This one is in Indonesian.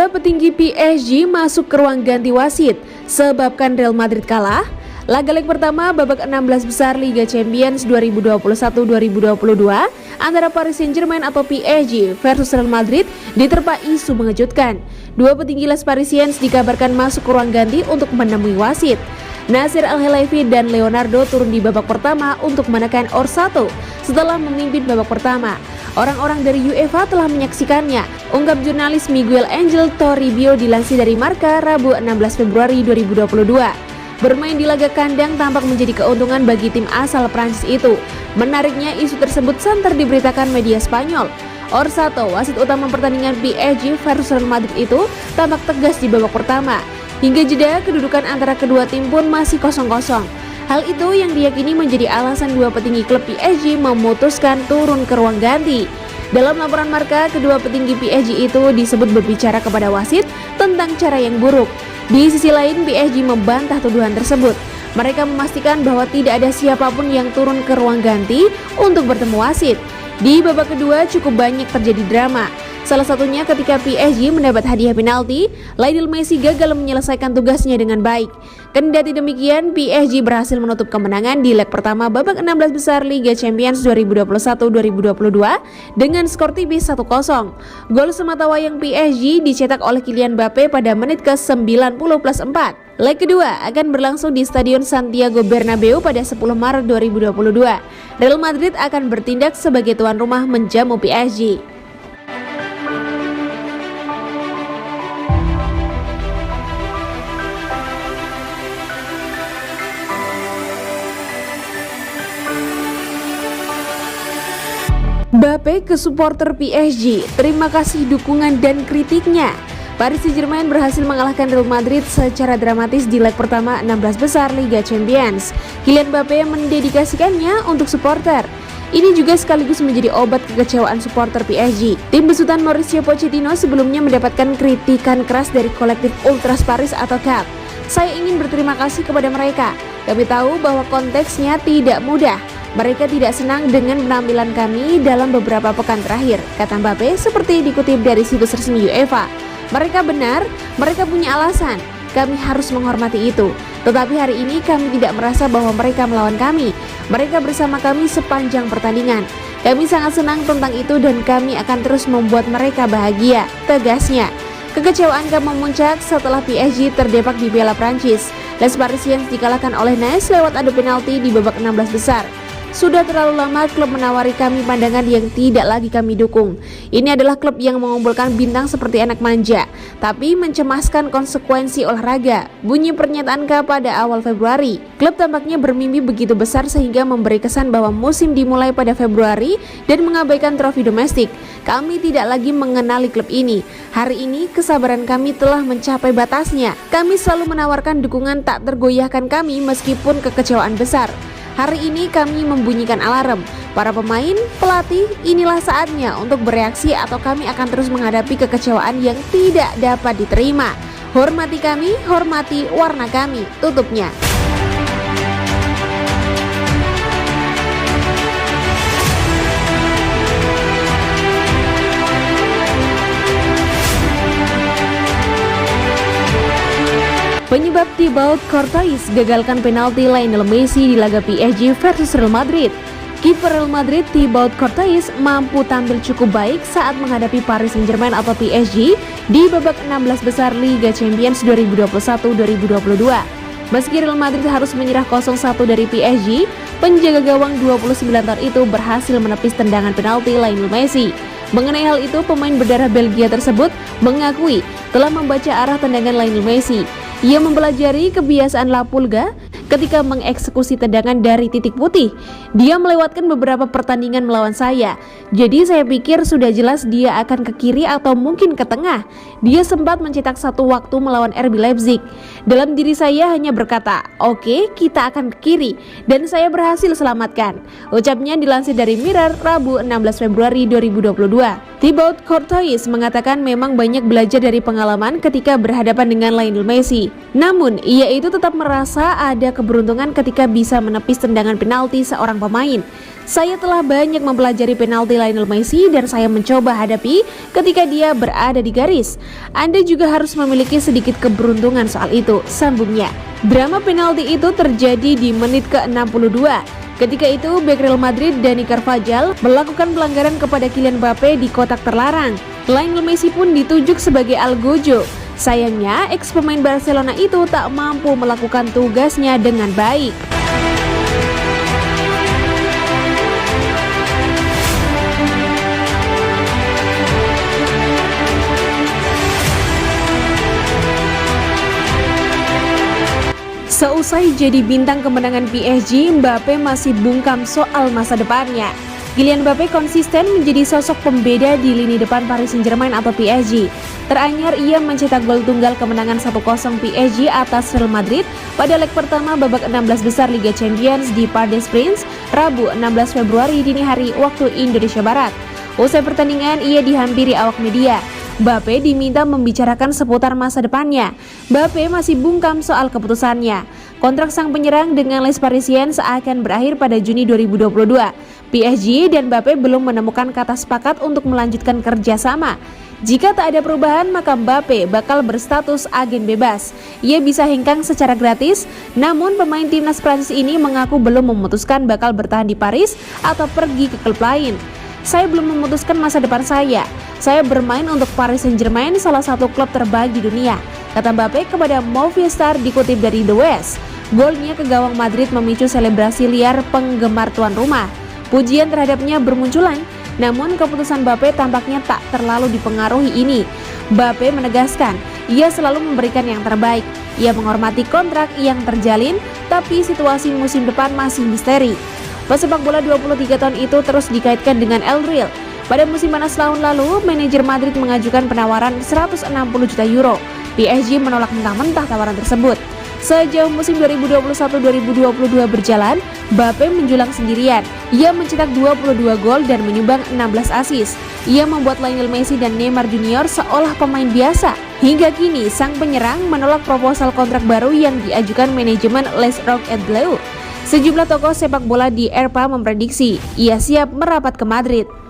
Dua petinggi PSG masuk ke ruang ganti wasit, sebabkan Real Madrid kalah. Laga leg pertama babak 16 besar Liga Champions 2021-2022 antara Paris Saint-Germain atau PSG versus Real Madrid diterpa isu mengejutkan. Dua petinggi Les Parisiens dikabarkan masuk ke ruang ganti untuk menemui wasit. Nasser Al-Khelaifi dan Leonardo turun di babak pertama untuk menekan Orsato setelah memimpin babak pertama. Orang-orang dari UEFA telah menyaksikannya, ungkap jurnalis Miguel Angel Toribio dilansir dari Marca Rabu 16 Februari 2022. Bermain di laga kandang tampak menjadi keuntungan bagi tim asal Prancis itu. Menariknya, isu tersebut santer diberitakan media Spanyol. Orsato, wasit utama pertandingan PSG versus Real Madrid itu, tampak tegas di babak pertama. Hingga jeda, kedudukan antara kedua tim pun masih kosong-kosong. Hal itu yang diyakini menjadi alasan dua petinggi klub PSG memutuskan turun ke ruang ganti. Dalam laporan Marca, kedua petinggi PSG itu disebut berbicara kepada wasit tentang cara yang buruk. Di sisi lain, PSG membantah tuduhan tersebut. Mereka memastikan bahwa tidak ada siapapun yang turun ke ruang ganti untuk bertemu wasit. Di babak kedua cukup banyak terjadi drama. Salah satunya ketika PSG mendapat hadiah penalti, Lionel Messi gagal menyelesaikan tugasnya dengan baik. Kendati demikian, PSG berhasil menutup kemenangan di leg pertama babak 16 besar Liga Champions 2021-2022 dengan skor tipis 1-0. Gol sematawayang PSG dicetak oleh Kylian Mbappe pada menit ke-90+4. Leg kedua akan berlangsung di Stadion Santiago Bernabeu pada 10 Maret 2022. Real Madrid akan bertindak sebagai tuan rumah menjamu PSG. Mbappe ke supporter PSG, terima kasih dukungan dan kritiknya. Paris Saint-Germain berhasil mengalahkan Real Madrid secara dramatis di leg pertama 16 besar Liga Champions. Kylian Mbappe mendedikasikannya untuk supporter. Ini juga sekaligus menjadi obat kekecewaan supporter PSG. Tim besutan Mauricio Pochettino sebelumnya mendapatkan kritikan keras dari kolektif Ultras Paris atau CAP. Saya ingin berterima kasih kepada mereka. Kami tahu bahwa konteksnya tidak mudah. Mereka tidak senang dengan penampilan kami dalam beberapa pekan terakhir, kata Mbappe seperti dikutip dari situs resmi UEFA. Mereka benar, mereka punya alasan, kami harus menghormati itu. Tetapi hari ini kami tidak merasa bahwa mereka melawan kami. Mereka bersama kami sepanjang pertandingan. Kami sangat senang tentang itu dan kami akan terus membuat mereka bahagia, tegasnya. Kekecewaan kami memuncak setelah PSG terdepak di Piala Prancis. Les Parisiens dikalahkan oleh Nice lewat adu penalti di babak 16 besar. Sudah terlalu lama klub menawari kami pandangan yang tidak lagi kami dukung. Ini adalah klub yang mengumpulkan bintang seperti anak manja, tapi mencemaskan konsekuensi olahraga, bunyi pernyataan K pada awal Februari. Klub tampaknya bermimpi begitu besar sehingga memberi kesan bahwa musim dimulai pada Februari dan mengabaikan trofi domestik. Kami tidak lagi mengenali klub ini. Hari ini kesabaran kami telah mencapai batasnya. Kami selalu menawarkan dukungan tak tergoyahkan kami meskipun kekecewaan besar. Hari ini kami membunyikan alarm. Para pemain, pelatih, inilah saatnya untuk bereaksi atau kami akan terus menghadapi kekecewaan yang tidak dapat diterima. Hormati kami, hormati warna kami, tutupnya. Penyebab Thibaut Courtois gagalkan penalti Lionel Messi di laga PSG versus Real Madrid. Kiper Real Madrid Thibaut Courtois mampu tampil cukup baik saat menghadapi Paris Saint-Germain atau PSG di babak 16 besar Liga Champions 2021-2022. Meski Real Madrid harus menyerah 0-1 dari PSG, penjaga gawang 29 tahun itu berhasil menepis tendangan penalti Lionel Messi. Mengenai hal itu, pemain berdarah Belgia tersebut mengakui telah membaca arah tendangan Lionel Messi. Ia mempelajari kebiasaan La Pulga ketika mengeksekusi tendangan dari titik putih. Dia melewatkan beberapa pertandingan melawan saya. Jadi saya pikir sudah jelas dia akan ke kiri atau mungkin ke tengah. Dia sempat mencetak satu waktu melawan RB Leipzig. Dalam diri saya hanya berkata, oke, kita akan ke kiri. Dan saya berhasil selamatkan. Ucapnya dilansir dari Mirror Rabu 16 Februari 2022. Thibaut Courtois mengatakan memang banyak belajar dari pengalaman ketika berhadapan dengan Lionel Messi. Namun, ia itu tetap merasa ada keberuntungan ketika bisa menepis tendangan penalti seorang pemain. Saya telah banyak mempelajari penalti Lionel Messi dan saya mencoba hadapi ketika dia berada di garis. Anda juga harus memiliki sedikit keberuntungan soal itu, sambungnya. Drama penalti itu terjadi di menit ke-62. Ketika itu, bek Real Madrid Dani Carvajal melakukan pelanggaran kepada Kylian Mbappe di kotak terlarang. Lionel Messi pun ditunjuk sebagai algojo. Sayangnya, ex pemain Barcelona itu tak mampu melakukan tugasnya dengan baik. Seusai jadi bintang kemenangan PSG, Mbappe masih bungkam soal masa depannya. Kylian Mbappe konsisten menjadi sosok pembeda di lini depan Paris Saint-Germain atau PSG. Teranyar ia mencetak gol tunggal kemenangan 1-0 PSG atas Real Madrid pada leg pertama babak 16 besar Liga Champions di Parc des Princes, Rabu 16 Februari dini hari waktu Indonesia Barat. Usai pertandingan, ia dihampiri awak media. Mbappe diminta membicarakan seputar masa depannya. Mbappe masih bungkam soal keputusannya. Kontrak sang penyerang dengan Les Parisiens akan berakhir pada Juni 2022. PSG dan Mbappe belum menemukan kata sepakat untuk melanjutkan kerjasama. Jika tak ada perubahan, maka Mbappe bakal berstatus agen bebas. Ia bisa hengkang secara gratis, namun pemain timnas Prancis ini mengaku belum memutuskan bakal bertahan di Paris atau pergi ke klub lain. Saya belum memutuskan masa depan saya. Saya bermain untuk Paris Saint-Germain, salah satu klub terbaik di dunia, kata Mbappe kepada Movistar dikutip dari The West. Golnya ke gawang Madrid memicu selebrasi liar penggemar tuan rumah. Pujian terhadapnya bermunculan, namun keputusan Mbappe tampaknya tak terlalu dipengaruhi ini. Mbappe menegaskan, ia selalu memberikan yang terbaik. Ia menghormati kontrak yang terjalin, tapi situasi musim depan masih misteri. Pesepak bola 23 tahun itu terus dikaitkan dengan El Real. Pada musim panas tahun lalu, manajer Madrid mengajukan penawaran 160 juta euro. PSG menolak mentah-mentah tawaran tersebut. Sejauh musim 2021-2022 berjalan, Mbappe menjulang sendirian. Ia mencetak 22 gol dan menyumbang 16 assist. Ia membuat Lionel Messi dan Neymar Junior seolah pemain biasa. Hingga kini, sang penyerang menolak proposal kontrak baru yang diajukan manajemen Les Rouges et Bleus. Sejumlah tokoh sepak bola di Eropa memprediksi ia siap merapat ke Madrid.